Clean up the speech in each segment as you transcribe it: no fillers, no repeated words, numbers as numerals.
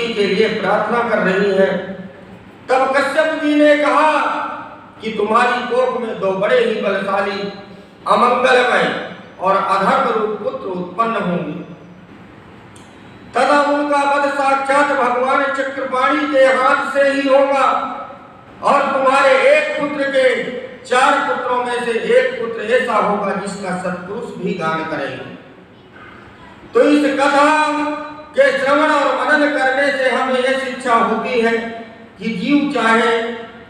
जी के लिए प्रार्थना कर रही है। तब कश्यप जी ने कहा कि तुम्हारी कोख में दो बड़े ही बलशाली, अमंगलमय और अधर्म रूप पुत्र उत्पन्न होंगे। तथा उनका वध साक्षात भगवान चक्रपाणी के हाथ से ही होगा और तुम्हारे एक पुत्र के 4 पुत्रों में से एक पुत्र ऐसा होगा जिसका सत्पुरुष भी गान करेगा। तो इस कथा के श्रवण और मनन करने से हमें यह शिक्षा होती है कि जीव चाहे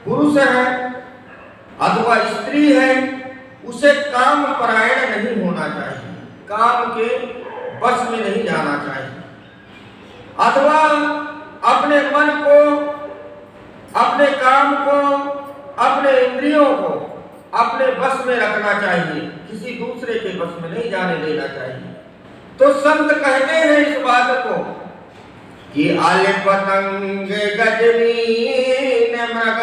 पुरुष है अथवा स्त्री है, उसे काम परायण नहीं होना चाहिए, काम के बस में नहीं जाना चाहिए, अथवा अपने मन को, अपने काम को, अपने इंद्रियों को अपने बस में रखना चाहिए, किसी दूसरे के बस में नहीं जाने देना चाहिए। तो संत कहते हैं इस बात को कि आले पतंग गजनीन मृग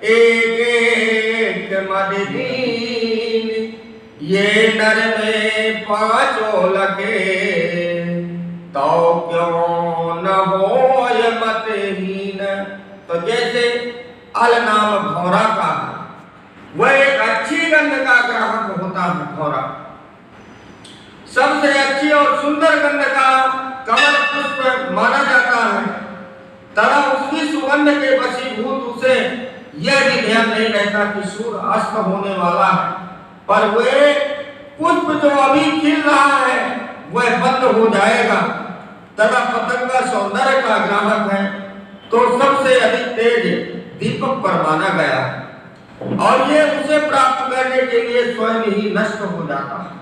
एक एक मददीन, ये नर में 5 लगे तो क्यों न हो मतहीन। तो जैसे अल नाम भौरा का, वह एक अच्छी गंध का ग्राहक होता है। भौरा सबसे अच्छी और सुंदर गंध का कमल पुष्प माना जाता है। तरह उसकी सुगंध के वशीभूत उसे यह भी ध्यान नहीं रहता कि सूर्य अस्त होने वाला है, पर वह पुष्प जो अभी खिल रहा है वह बंद हो जाएगा। तथा पतंगा सौंदर्य का ग्राहक है, तो सबसे अधिक तेज दीपक पर माना गया है और ये उसे प्राप्त करने के लिए स्वयं ही नष्ट हो जाता है।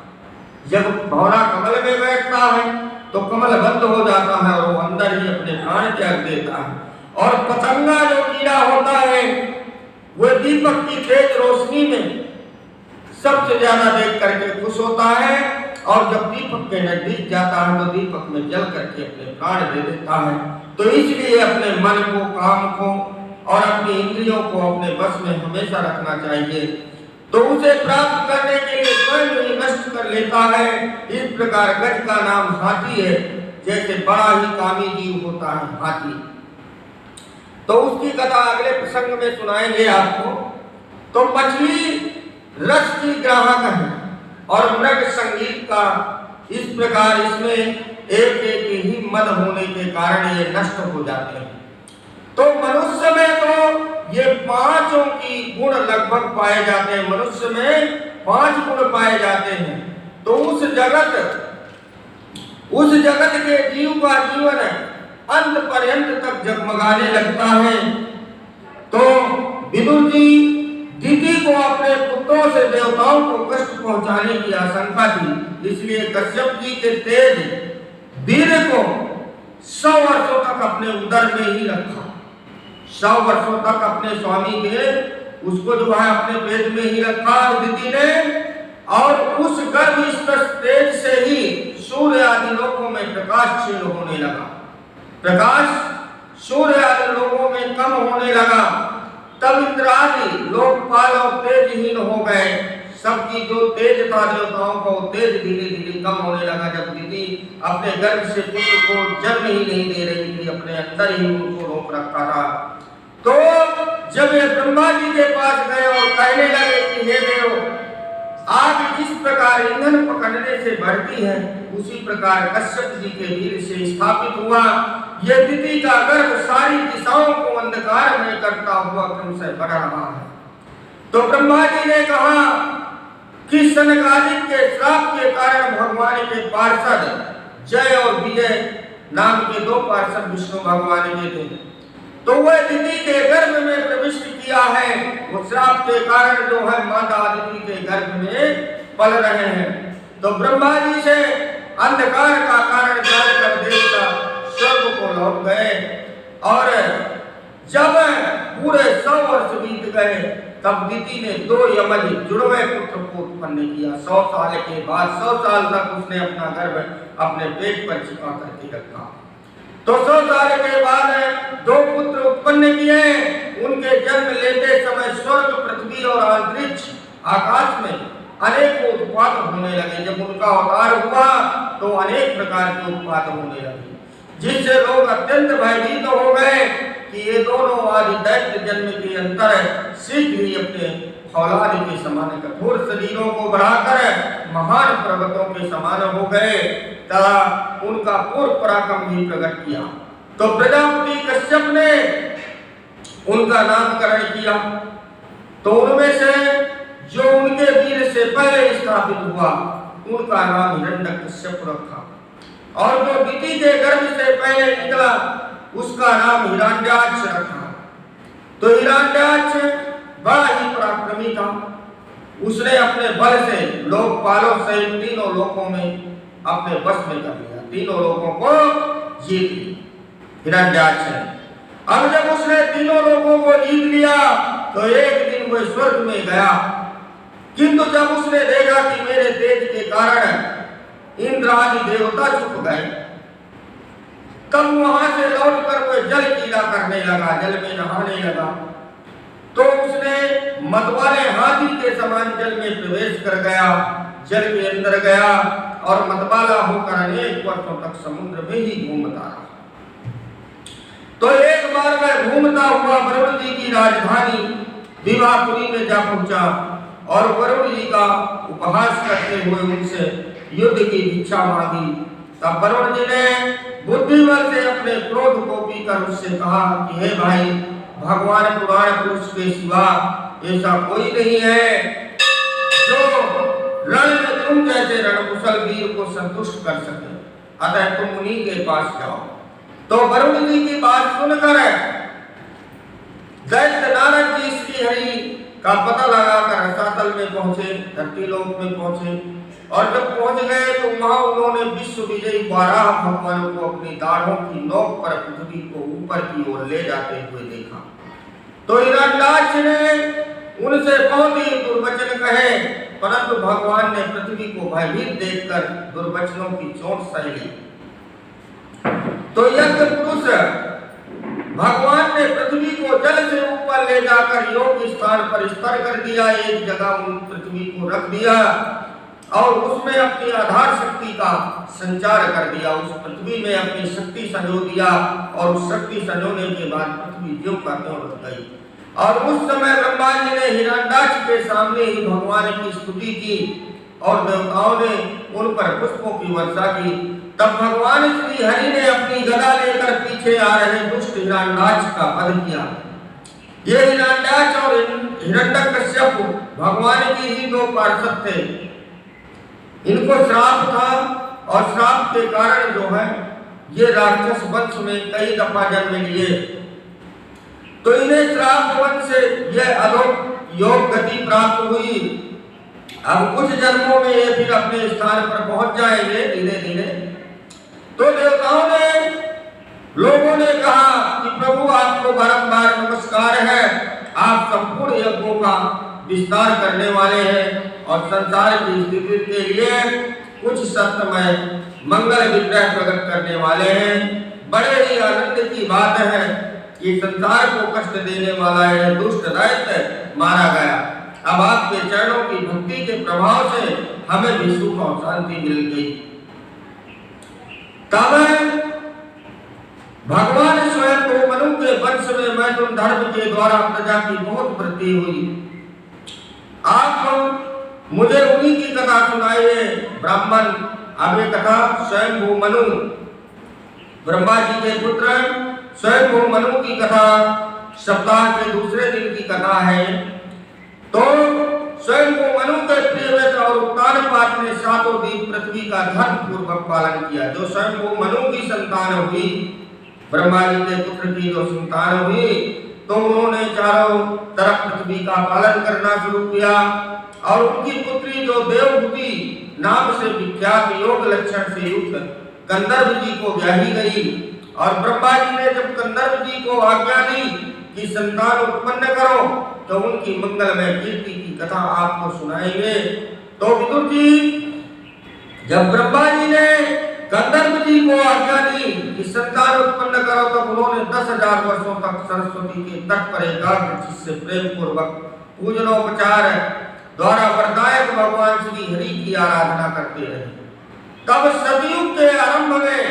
जब भौरा कमल में बैठता है तो कमल बंद हो जाता है और वो अंदर ही अपने प्राण त्याग देता है। और पतंगा जो कीड़ा होता है वह दीपक की तेज रोशनी में सबसे ज्यादा देख करके खुश होता है और जब दीपक के नजदीक जाता है तो दीपक में जल करके अपने प्राण दे देता है। तो इसलिए अपने मन को, काम को और अपनी इंद्रियों को अपने बस में हमेशा रखना चाहिए, तो उसे प्राप्त करने के लिए स्वयं ही नष्ट कर लेता है। इस प्रकार गज का नाम हाथी है, जैसे बड़ा ही कामी जीव होता है हाथी। तो उसकी कथा अगले प्रसंग में सुनाएंगे आपको। तो मछली रस की ग्राहक है और मृग संगीत का, इस प्रकार इसमें एक एक ही मद होने के कारण ये नष्ट हो जाते हैं। तो मनुष्य में तो ये 5 की गुण लगभग पाए जाते हैं, मनुष्य में 5 गुण पाए जाते हैं। तो उस जगत के जीव का जीवन अंत पर्यंत तक जगमगाने लगता है। तो विदुर जी दिति को अपने पुत्रों से देवताओं को कष्ट पहुंचाने की आशंका थी, इसलिए कश्यप जी के तेज वीर को 100 वर्षों तक अपने उदर में ही रखा। 100 वर्षों तक अपने स्वामी के उसको जो है अपने पेट में ही रखा दिति ने, और उस गर्भ स्पर्श तेज से ही सूर्य आदि लोकों में प्रकाश क्षीण होने लगा। प्रकाश सूर्य आदि लोकों में कम होने लगा। तब इंद्रादि लोकपाल और तेजहीन हो गए। सबकी जो तेज था देवताओं को तेज धीरे धीरे कम होने लगा। जब दिति अपने गर्भ से पुत्र को जन्म ही नहीं दे रही थी, अपने अंदर ही उनको रोक रखा था, तो जब ये ब्रह्मा जी के पास गए और कहने लगे कि हे देव, आग जिस प्रकार ईंधन पकड़ने से बढ़ती है उसी प्रकार कश्यप जी के वीर से स्थापित हुआ। यह दिति का गर्भ सारी दिशाओं को अंधकार में करता हुआ क्रमशः बढ़ रहा है। तो ब्रह्मा जी ने कहा कि सनकादिक के श्राप के कारण भगवान के पार्षद जय और विजय नाम के 2 पार्षद विष्णु भगवान के थे, तो वह दिति के गर्भ में प्रविष्ट किया है। वो श्राप के कारण जो है माता दिति के गर्भ में पल रहे हैं। तो ब्रह्मा जी से अंधकार का कारण जानकर देवता स्वर्ग को लौट गए और जब पूरे 100 वर्ष बीत गए तब दिति ने 2 यमज जुड़वे पुत्र को उत्पन्न किया। 100 साल के बाद 100 साल तक उसने अपना गर्भ अपने पेट पर छिपा करके रखा। तो 100 साल के बाद 2 पुत्र उत्पन्न किए। उनके जन्म लेते समय स्वर्ग, पृथ्वी और अंतरिक्ष आकाश में अनेक उत्पात होने लगे। जब उनका अवतार हुआ तो अनेक प्रकार के उत्पात होने लगे। जिससे लोग अत्यंत भयभीत हो गए कि ये दोनों आदि दैत्य जन्म के अंतर शीघ्र ही अपने फौलाद के समान कठोर शरीरों को बढ़ाकर महान पर्वतों के समान हो गए तथा उनका पूर्ण पराक्रम भी प्रकट किया। तो प्रजापति कश्यप ने उनका नामकरण किया। तो उनमें से जो उनके वीर से पहले स्थापित हुआ उनका नाम हिरण्यकश्यप रखा, और जो दिति के गर्भ से पहले निकला उसका नाम हिरण्याक्ष रखा। तो हिरण्याक्ष बड़ा ही पराक्रमी था। उसने अपने बल से लोकपालों सहित तीनों लोकों में अपने बस में कर लिया, तीनों लोकों को जीत लिया हिरण्याक्ष ने। अब जब उसने तीनों लोगों को जीत लिया तो एक दिन वह स्वर्ग में गया, किंतु जब उसने देखा कि मेरे तेज के कारण इंद्र आदि देवता छुप गए, तब वहां से लौटकर वह जल कीला करने लगा, जल में नहाने लगा। तो उसने मतवाले हाथी के समान जल में प्रवेश कर गया, जल के अंदर गया और मतवाला होकर अनेक वर्षों तक समुद्र में ही घूमता रहा। तो एक बार वह घूमता हुआ वरुण जी की राजधानी विवाहपुरी में जा पहुंचा और वरुण जी का उपहास करते हुए उनसे युद्ध की इच्छा मांगी। तब वरुण जी ने बुद्धिबल से अपने क्रोध को पीकर उससे कहा कि हे भाई, भगवान पुराण पुरुष के सिवा ऐसा कोई नहीं है जो रण में तुम जैसे रणकुशल वीर को संतुष्ट कर सके, अतः तुम उन्हीं के पास जाओ। तो वरुण जी की बात सुनकर दैत्य नारद जी श्रीहरि का पता लगाकर रसातल में पहुंचे, धरती लोक में पहुंचे, और जब पहुंच गए तो वहां उन्होंने विश्व विजयी 12 भगवानों को अपनी दाढ़ों की नोक पर पृथ्वी को ऊपर की ओर ले जाते हुए देखा। तो हिरण्याक्ष ने उनसे बहुत ही दुर्वचन कहे, परंतु भगवान ने पृथ्वी को भयभीत देखकर दुर्वचनों की चोट सह ली। तो यज्ञ पुरुष भगवान ने पृथ्वी को जल से ऊपर ले जाकर योग स्थान पर स्थिर कर दिया, एक जगह उन पृथ्वी को रख दिया और उसमें अपनी आधार शक्ति का संचार कर दिया, उस पृथ्वी में अपनी शक्ति संजो दिया और उस शक्ति संजोने के बाद पृथ्वी ज्यों का त्यों रह गई। और उस समय ब्रह्मा जी ने हिरण्याक्ष के सामने ही भगवान की स्तुति की और देवताओं ने उन पर पुष्पों की वर्षा की। तब भगवान श्री हरि ने अपनी गदा लेकर पीछे आ रहे दुष्ट हिरण्याक्ष का वध किया। ये हिरण्याक्ष और हिरण्यकश्यप भगवान की ही 2 पार्षद थे। इनको श्राप था और श्राप के कारण जो है ये राक्षस वंश में कई दफा जन्म लिए। तो इन्हें श्राप वंश से यह अलोक योग गति प्राप्त हुई। अब कुछ जन्मों में ये फिर अपने स्थान पर पहुंच जाएंगे धीरे धीरे। तो देवताओं ने, लोगों ने कहा कि प्रभु आपको बारंबार नमस्कार है, आप संपूर्ण यज्ञों का विस्तार करने वाले हैं और संसार की स्थिति के लिए कुछ सत्यमय मंगल विग्रह प्रकट करने वाले हैं। बड़े ही आनंद की बात है कि संसार को कष्ट देने वाला यह दुष्ट दैत्य मारा गया। अब आपके चरणों की भक्ति के प्रभाव से हमें भी सुख और शांति मिल गई। तब भगवान स्वयं को मनु के वंश में मैथुन धर्म के द्वारा प्रजा की बहुत वृद्धि हुई। आप मुझे उन्हीं की कथा सुनाइए। ब्राह्मण, अब ये कथा स्वयं मनु, ब्रह्मा जी के पुत्र स्वयं मनु की कथा सप्ताह के दूसरे दिन की कथा है। तो स्वयं मनु के प्रियव्रत और उत्तानपाद ने 7 दिन पृथ्वी का धर्म पूर्वक पालन किया। जो स्वयं मनु की संतान हुई, ब्रह्मा जी के पुत्र की जो संतान हुई, तो उन्होंने चारों तरफ पृथ्वी का पालन करना शुरू किया और उनकी पुत्री जो देवहूति नाम से विख्यात योग लक्षण से युक्त गंधर्व जी को ब्याही गई। और ब्रह्मा जी ने जब गंधर्व जी को आज्ञा दी कि संतान उत्पन्न करो, तो उनकी मंगलमय कीर्ति की कथा आपको सुनाएंगे। तो विदुर जी, जब ब्रह्मा जी ने गंधर्व जी को आज्ञा दी कि संतान उत्पन्न करो, तब उन्होंने 10,000 वर्षों तक सरस्वती के तट पर एकाग्र चित्त से प्रेम पूर्वक पूजनोपचार द्वारा वरदायक भगवान श्री हरि की आराधना करते रहे। तब सतयुग के आरंभ में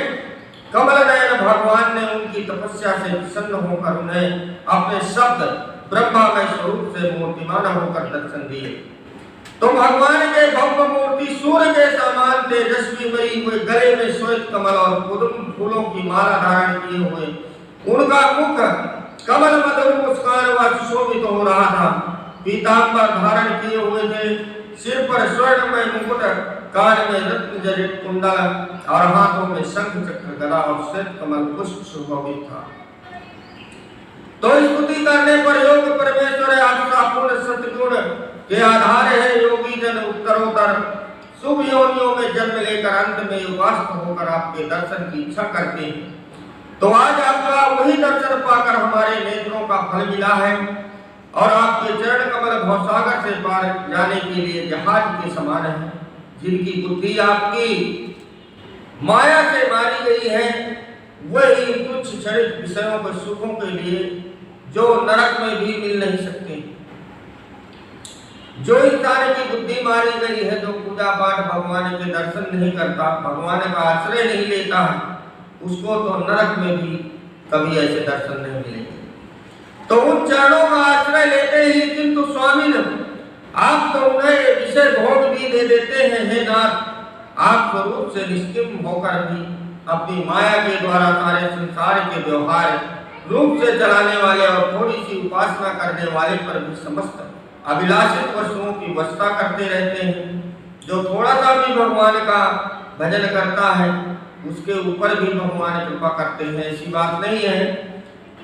कमल नयन भगवान ने उनकी तपस्या से प्रसन्न होकर उन्हें अपने शब्द ब्रह्मामय स्वरूप से मूर्तिमान होकर दर्शन दिए। तो भगवान के भव्य मूर्ति सूर्य के समान तेजस्वी बनी हुए, गले में श्वेत कमल और पद्म फूलों की माला धारण किए हुए, उनका मुख कमल मधुर मुस्कान व सुशोभित हो रहा था। पीतांबर धारण किए हुए थे, सिर पर स्वर्णमय मुकुट, कान में रत्न जड़ित कुंडल और हाथों में शंख चक्र गदा और श्वेत कमल पुष्प सुशोभित था। तो स्तुति करने पर योग परमेश्वर आस्थापूर्ण सतगुण के आधार है योगी जन उत्तरोत्तर शुभ योनियों में जन्म लेकर अंत में योगास्थ होकर आपके दर्शन की इच्छा करते हैं। तो आज आपका वही दर्शन पाकर हमारे नेत्रों का फल मिला है और आपके चरण कमल भवसागर से पार जाने के लिए जहाज के समान है, जिनकी बुद्धि आपकी माया से मारी गई है, वही तुच्छ क्षणिक विषयों के सुखों के लिए जो नरक में भी मिल नहीं सकते। जो इंसान की बुद्धि मारी गई है, जो पूजा पाठ भगवान के दर्शन नहीं करता, भगवान का आश्रय नहीं लेता है, उसको तो नरक में भी कभी ऐसे दर्शन नहीं मिलेंगे। तो उन चरणों का आश्रय लेते ही किंतु स्वामी ने आप तो उन्हें विषय भोग भी दे देते हैं। हे नाथ, आप स्वरूप से निष्किम होकर भी अपनी माया के द्वारा सारे संसार के व्यवहार रूप से चलाने वाले और थोड़ी सी उपासना करने वाले पर भी समस्त अभिलाषित वस्तुओं की वस्ता करते रहते हैं। जो थोड़ा सा भी भगवान का भजन करता है, उसके ऊपर भी भगवान कृपा करते हैं, ऐसी बात नहीं है।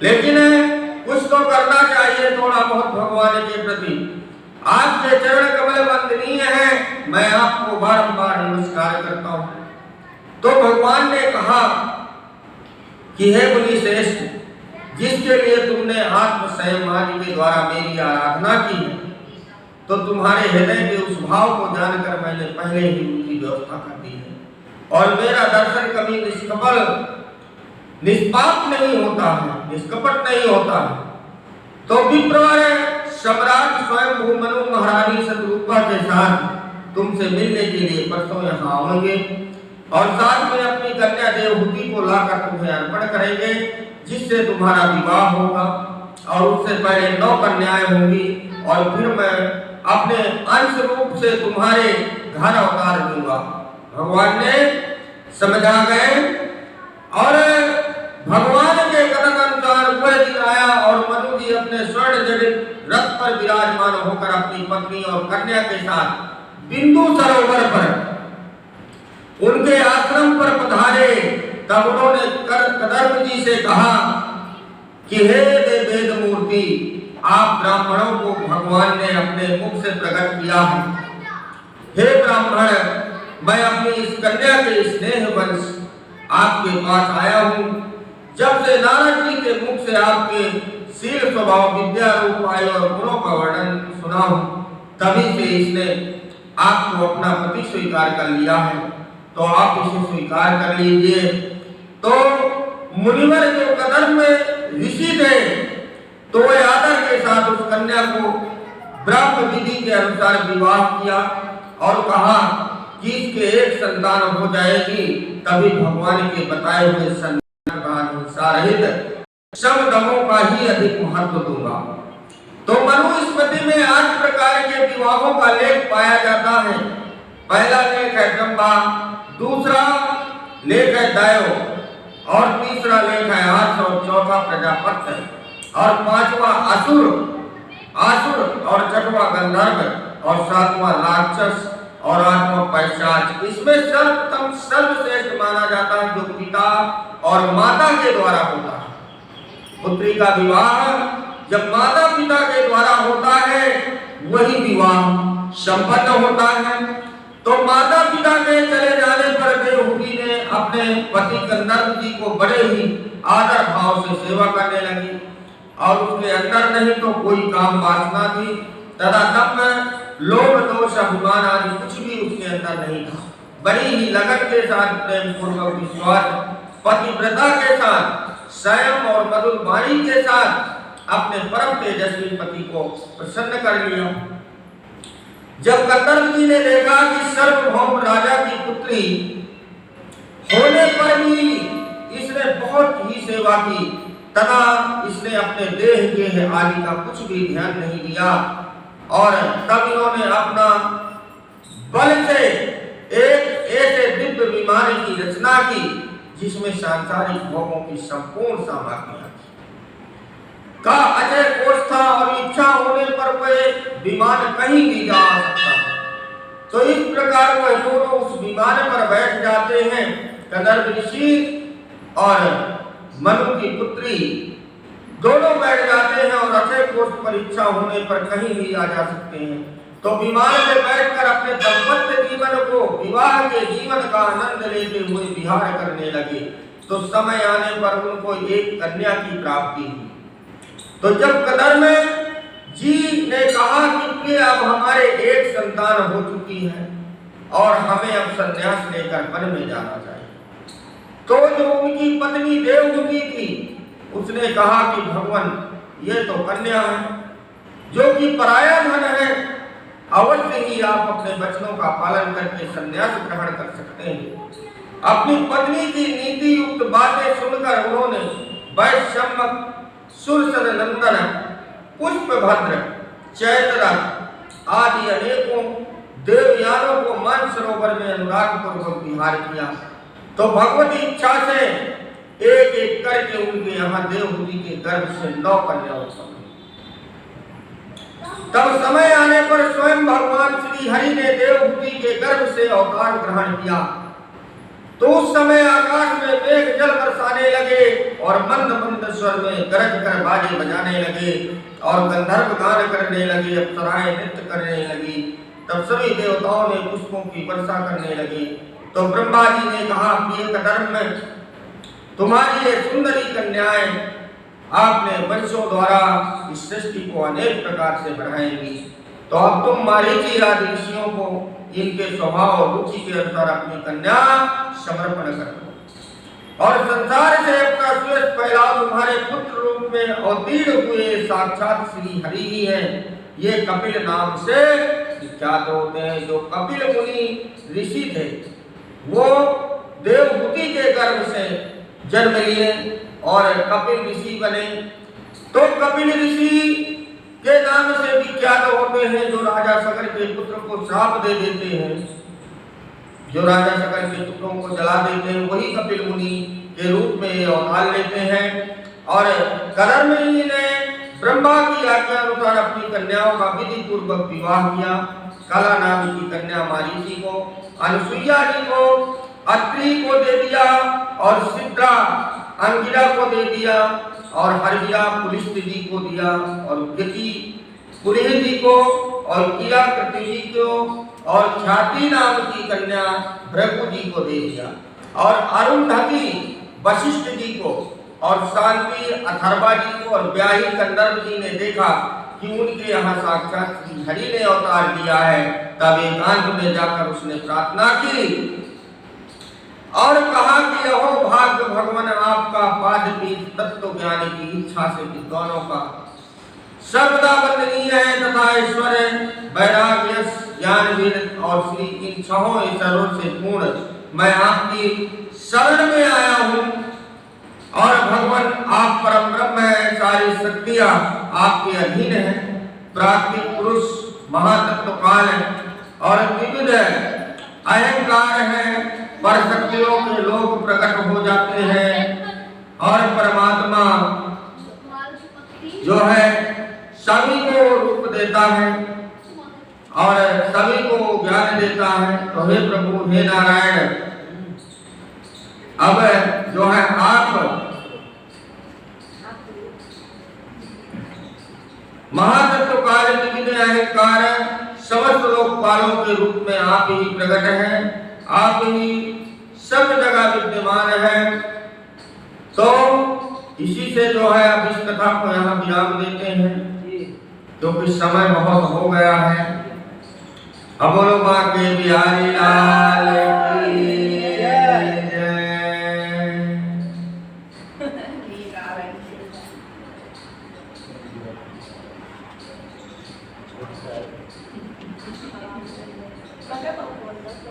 लेकिन कुछ तो करना चाहिए थोड़ा बहुत भगवान के प्रति। आपके चरण कमल वंदनीय है, मैं आपको बारंबार नमस्कार करता हूँ। तो भगवान ने कहा कि हे मुनि श्रेष्ठ, जिसके लिए तुमने आत्म संयम आदि के द्वारा मेरी आराधना की है, तो तुम्हारे हृदय के उस भाव को जानकर मैंने पहले ही उनकी व्यवस्था कर दी है। और मेरा दर्शन कभी निष्कपट निष्पाप नहीं होता है, निष्कपट नहीं होता है। तो विप्रवर सम्राट स्वयं मनु महारानी शतरूपा के साथ तुमसे मिलने के लिए परसों यहाँ आएंगे और साथ में अपनी कन्या देवहूति को लाकर तुम्हें अर्पण करेंगे, जिससे तुम्हारा विवाह होगा और उससे पहले 9 कन्याएं होंगी और फिर मैं अपने अंश रूप से तुम्हारे घर अवतार दूंगा। भगवान ने समझा गए और भगवान के कथन अनुसार वह दिन आया और मनु जी अपने स्वर्ण जड़ित रथ पर विराजमान होकर अपनी पत्नी और कन्या के साथ बिंदु सरोवर पर उनके आश्रम पर पधारे। तब उन्होंने कदर्प जी से कहा कि हे वेद मूर्ति, आप ब्राह्मणों को भगवान ने अपने मुख से प्रकट किया है। हे ब्राह्मण, मैं अपनी इस कन्या के स्नेह वंश आपके पास आया हूँ। जब से नारद जी के मुख से आपके शील स्वभाव विद्या रूप आयु और गुणों का वर्णन सुना हूँ, तभी से इसने आपको अपना पति स्वीकार कर लिया है। तो आप इसे स्वीकार कर लीजिए। तो मुनिवर जो कदम में ऋषि थे, तो वे आदर के साथ उस कन्या को ब्रह्म विधि के अनुसार विवाह किया और कहा कि इसके एक संतान हो जाएगी, तभी भगवान के बताए हुए हिंसा रहित शब्दों का ही अधिक महत्व दूंगा। तो मनुस्मृति में 8 प्रकार के विवाहों का लेख पाया जाता है। पहला लेख है ब्रह्मा, दूसरा लेख है दैव और तीसरा लेख है हर्ष और चौथा प्रजापति और 5वां असुर और 6वां गंधर्व और 7वां राक्षस और 8वां पैशाच। इसमें सर्वोत्तम सर्वश्रेष्ठ माना जाता है जो पिता और माता के द्वारा होता है। पुत्री का विवाह जब माता पिता के द्वारा होता है, वही विवाह संपन्न होता है। तो माता पिता के चले जाने पर देवहूति ने अपने पति गंधर्व जी को बड़े ही आदर भाव से सेवा करने लगी और उसके अंदर नहीं तो कोई काम वासना थी तथा दम्भ लोभ दोष अभिमान आदि कुछ भी उसके अंदर नहीं था। बड़ी ही लगन के साथ प्रेम पूर्वक विश्वास पतिव्रता के साथ संयम और मधुर वाणी के साथ अपने परम तेजस्वी पति को प्रसन्न कर लिया। जब गंधर्व जी ने देखा कि सर्वभौम राजा की पुत्री होने पर भी इसने बहुत ही सेवा की तथा इसने अपने देह के आदि का कुछ भी ध्यान नहीं दिया। और तब इन्होंने अपना बल से एक ऐसे दिव्य विमान की रचना की जिसमें सांसारिक भोगों की संपूर्ण सामग्रियां का अजय कोष था और इच्छा होने पर वह विमान कहीं भी जा सकता है। तो इस प्रकार वह दोनों उस विमान पर बैठ जाते हैं। कदर्भ ऋषि और मनु की पुत्री दोनों बैठ जाते हैं और अक्षय कोष पर इच्छा होने पर कहीं भी आ जा सकते हैं। तो विमान में बैठकर अपने दाम्पत्य जीवन को, विवाह के जीवन का आनंद लेते हुए विहार करने लगे। तो समय आने पर उनको एक कन्या की प्राप्ति हुई। तो जब कदर्भ जी ने कहा कि अब हमारे एक संतान हो चुकी है और हमें अब संन्यास लेकर वन में जाना चाहिए, तो जो उनकी पत्नी देवहूति थी उसने कहा कि भगवान, ये तो कन्या है जो कि पराया धन है, अवश्य ही आप अपने वचनों का पालन करके संन्यास ग्रहण कर सकते हैं। अपनी पत्नी की नीति युक्त बातें सुनकर उन्होंने वैश्यम्भक, सुरसन नंदन, पुष्पभद्र, चैतरथ आदि अनेकों देवयानों को मानसरोवर में अनुराग पूर्वक विहार किया। तो भगवती इच्छा से एक एक करके उनके यहाँ देवहूति के गर्भ से 9 कन्या उत्पन्न। तब समय आने पर स्वयं भगवान श्री हरि ने देवहूति के गर्भ से अवतार ग्रहण किया। तो उस समय आकाश में मेघ जल बरसाने लगे और मंद मंद स्वर में गरज कर बाजे बजाने लगे और गंधर्व गान करने लगे, अप्सराएं नृत्य करने लगी। तब सभी देवताओं ने पुष्पों की वर्षा करने लगे। तो ब्रह्मा जी ने कहा कि एक धर्म में तुम्हारी ये सुंदरी कन्याएं आपने वंशों द्वारा इस सृष्टि को अनेक प्रकार से बढ़ाएंगी। तो अब तुम मारीची आदि ऋषियों को इनके स्वभाव और रुचि के अनुसार अपनी कन्या समर्पण करो और संसार से अपना श्वेत फैलाव। तुम्हारे पुत्र रूप में अवतीर्ण हुए साक्षात श्री हरि ही हैं। ये कपिल नाम से विख्यात होते हैं। जो कपिल मुनि ऋषि थे वो देवहूति के गर्भ से जन्म लिए और कपिल ऋषि बने। तो कपिल ऋषि के नाम से विख्यात होते हैं। जो राजा सगर के पुत्र को श्राप दे देते हैं, जो राजा सगर के पुत्रों को जला देते हैं, वही कपिल मुनि के रूप में अवतार लेते हैं। और कदर्भ जी ने ब्रह्मा की आज्ञा अनुसार अपनी कन्याओं का विधि पूर्वक विवाह किया। कला नाम की कन्या मारीची को, अनुसुईया जी को अत्रि को दे दिया और सिद्रा अंगिरा को दे दिया और हरिया पुलिस्त जी को दिया और गति पुरीह जी को और किया कृति जी को और ख्याति नाम की कन्या भृगु जी को दे दिया और अरुंधति वशिष्ठ जी को और शांति अथर्वा जी को। और ब्याही कंदर्प जी ने देखा कि उनके यहाँ साक्षात श्री हरि ने अवतार लिया है, तब एकांत में जाकर उसने प्रार्थना की और कहा कि अहो भाग्य भगवान, आपका पादपीठ तत्व ज्ञान की इच्छा से विद्वानों का सर्वदा वंदनीय है तथा ऐश्वर्य, वैराग्य, ज्ञान, वीर और श्री इन छहों ईश्वरों से पूर्ण मैं आपकी शरण में आया हूँ। और भगवान आप परम ब्रह्म है, सारी शक्तियाँ आपके अधीन है, प्राकृतिक पुरुष महातत्व काल है और विविध अहंकार है, पर शक्तियों के लोग प्रकट हो जाते हैं और परमात्मा जो है सभी को रूप देता है और सभी को ज्ञान देता है। तो हे प्रभु, हे नारायण, अब जो है आप महातत्व काल विविध अहंकार समस्त लोकपालों के रूप में आप ही प्रकट हैं, आप ही सब जगह विद्यमान है। तो इसी से जो है अब इस कथा को यहाँ विराम देते हैं क्योंकि समय बहुत हो गया है। अब बोलो माँ के बिहारी लाल की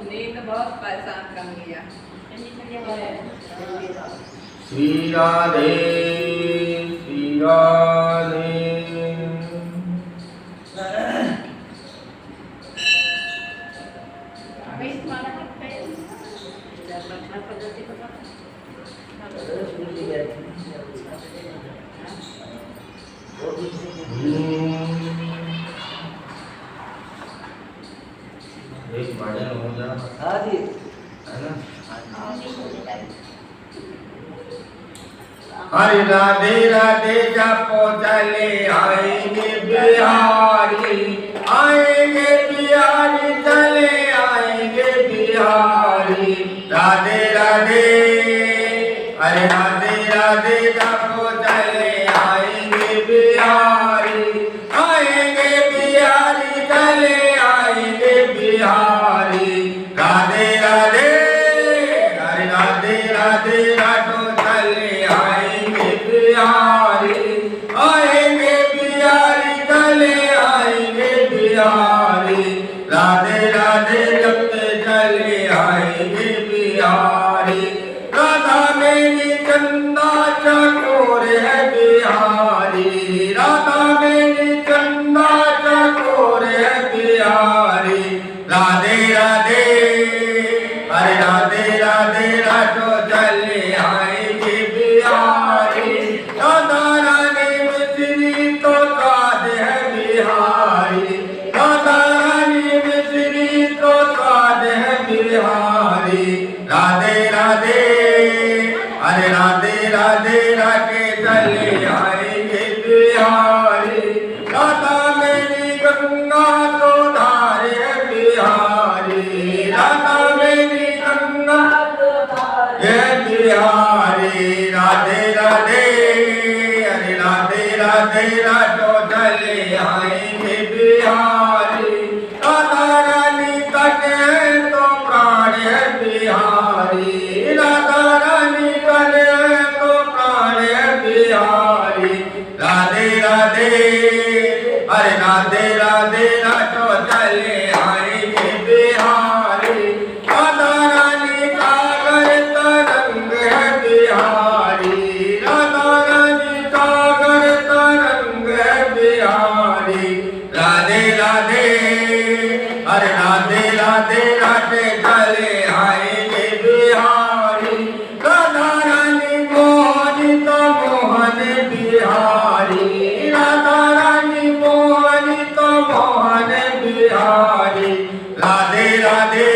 नींद बहुत परेशान कर लिया। श्री राधे श्री राधे। एक भजन हो जा। हाँ जी, है ना। हरे राधे राधे जपो चले आएंगे बिहारी, आएंगे बिहारी चले आएंगे बिहारी। राधे राधे हरे राधे राधे जपो चले आएंगे बिहारी, आएंगे बिहारी चले आएंगे बिहारी। राधे राधे हरे राधे राधे राधो चले आएंगे बिहारी, आएंगे बिहारी चले आएंगे बिहारी। राधे राधे जपते चले आएंगे बिहारी। राधा मेरी चंदा चकोर है बिहारी, राधा मेरी चंदा चकोर है बिहारी। राधे राधे हरे राधे राधे राधो चले आएंगे बिहारी। राधा रानी मिश्री तो साध है बिहारी, राधा रानी मिश्री तो साध है बिहारी। राधे राधे हरे राधे राधे राधे चले आएंगे बिहारी। राधा मेरी गंगा तो धार है बिहारी, राधा मेरी गंगा है बिहारी। राधे राधे हरे राधे राधे राधो चले आएंगे बिहारी। राधा रानी कटे तो प्राण है बिहारी, राधा रानी कटे तो प्राण है बिहारी। राधे राधे हरे राधे राधे राधो चले आएंगे बिहारी। राधा रानी सागर तरंग है बिहारी, राधा रानी सागर तरंग है बिहारी। राधे राधे हरे राधे राधे राधे चले आएंगे बिहारी। राधा रानी मोहनी तो मोहन बिहारी, राधा रानी मोहनी तो मोहन बिहारी। राधे राधे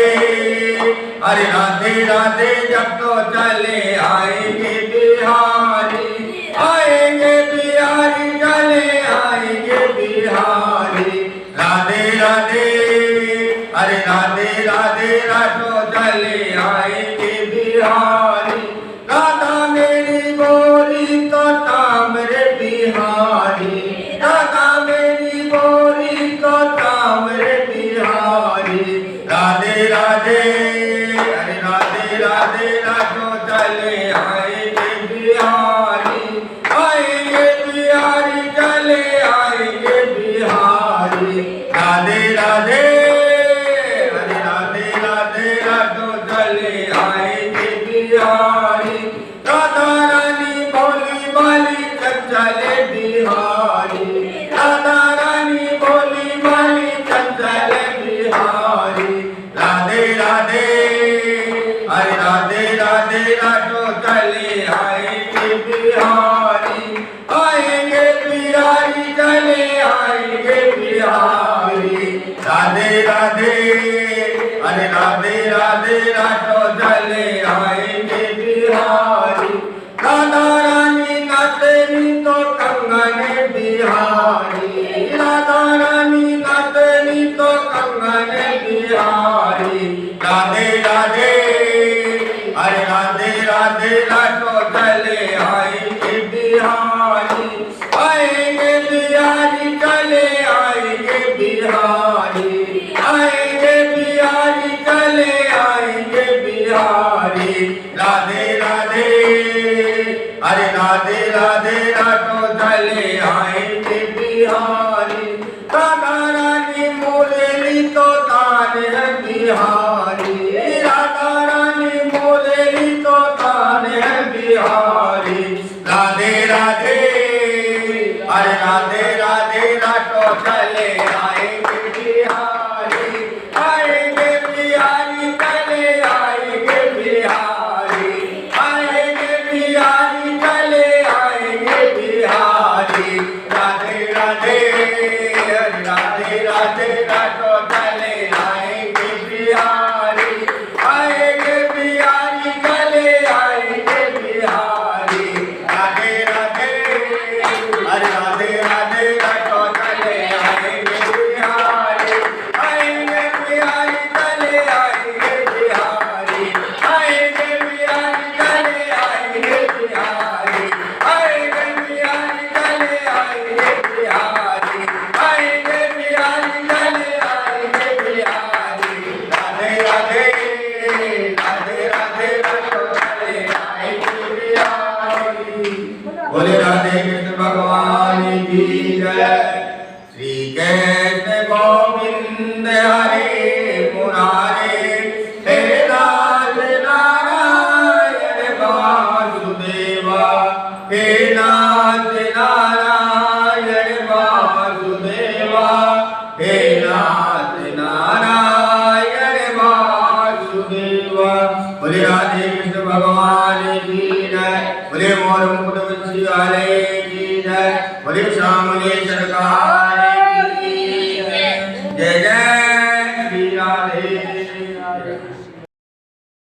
हरे राधे राधे जब तो चले आएंगे बिहारी, आएंगे बिहारी चले आएंगे बिहारी। राधे राधे हरे राधे राधे राधो चले आएंगे बिहारी। राधा मेरी गोरी तो तामरे बिहारी, राधा मेरी गोरी तो तामरे बिहारी। राधे राधे हरे राधे राधे राधो चले आएंगे बिहारी, आएंगे बिहारी चले आएंगे बिहारी। राधे राधे हरे राधे राधे राधो चले आएंगे बिहारी। राधा रानी भोली भाली चंचल बिहारी, राधा रानी भोली भाली चंचल बिहारी। राधे राधे हरे राधे राधे राधो चले आएंगे बिहारी, आएंगे बिहारी चले आएंगे बिहारी। राधे राधे हरे राधे राधे राधो चले आएंगे बिहारी। राधा रानी नाचनी तो कंगन बिहारी, राधा रानी नाचनी तो कंगन बिहारी। राधे राधे हरे राधे राधे राधो चले आएंगे बिहारी, आएंगे बिहारी चले आएंगे बिहारी। आएंगे बिहारी चले आएंगे बिहारी। राधे राधे हरे राधे राधे राधो चले आएंगे बिहारी। राधा रानी मोरेली तो तान है बिहारी, राधा रानी मोरेली तो तान है बिहारी। राधे, अरे राधे राधे रातो चले आएंगे बिहारी, आएंगे बिहारी चले आएंगे बिहारी, आएंगे बिहारी चले आएंगे बिहारी। राधे राधे, राधे राधे रातो चले आएंगे बिहारी, आएंगे बिहारी चले आएंगे बिहारी। राधे राधे, अरे राधे राधे रातो चले आएंगे बिहारी, आएंगे बिहारी चले आएंगे बिहारी, आएंगे बिहारी चले आएंगे बिहारी, आएंगे बिहारी चले आएंगे बिहारी, आएंगे बिहारी चले आएंगे बिहारी। राधे राधे, राधे राधे रातो चले आएंगे बिहारी। बोले राधे कृष्ण भगवान की जय। श्री कृष्ण गोविंद हरे मुरारे, हे नाथ नारायण वासुदेवा, हे नाथ नारायण वासुदेवा, हे नाथ नारायण वासुदेवा। बोले राधे कृष्ण भगवान की जय। बोले मोर मुकुट वंशी वाले की जय। बोले श्यामले सरकार